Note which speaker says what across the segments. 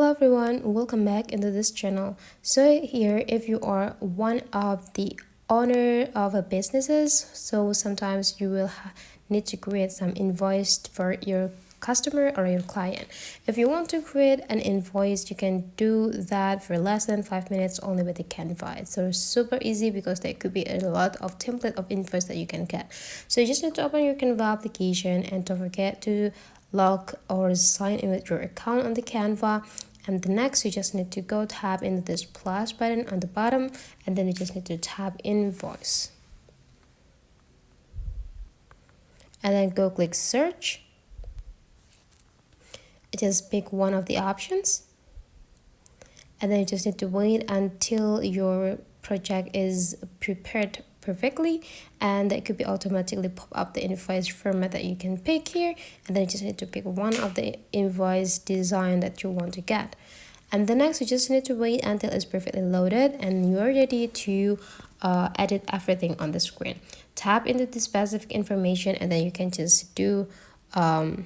Speaker 1: Hello everyone, welcome back into this channel. So here, if you are one of the owner of a businesses, so sometimes you will need to create some invoice for your customer or your client. If you want to create an invoice, you can do that for less than 5 minutes only with the Canva. It's so super easy because there could be a lot of template of invoice that you can get. So you just need to open your Canva application and don't forget to log or sign in with your account on the Canva. And the next, you just need to go tap into this plus button on the bottom, and then you just need to tap invoice, and then go click search. Just pick one of the options, and then you just need to wait until your project is prepared perfectly, and it could be automatically pop up the invoice format that you can pick here, and then you just need to pick one of the invoice design that you want to get. And the next, you just need to wait until it's perfectly loaded and you're ready to edit everything on the screen. Tap into the specific information, and then you can just do add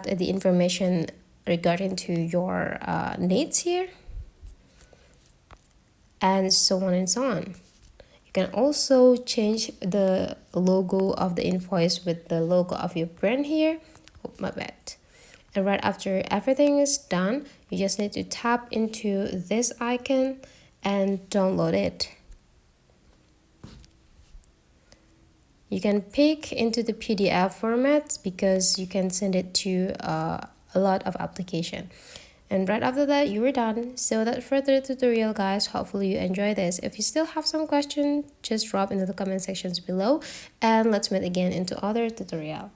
Speaker 1: the information regarding to your needs here, and so on and so on. You can also change the logo of the invoice with the logo of your brand here. Oh, my bad. And right after everything is done, you just need to tap into this icon and download it. You can pick into the PDF format because you can send it to a lot of application. And right after that, you are done. So without further tutorial, guys, hopefully you enjoy this. If you still have some question, just drop into the comment sections below, and let's meet again into other tutorial.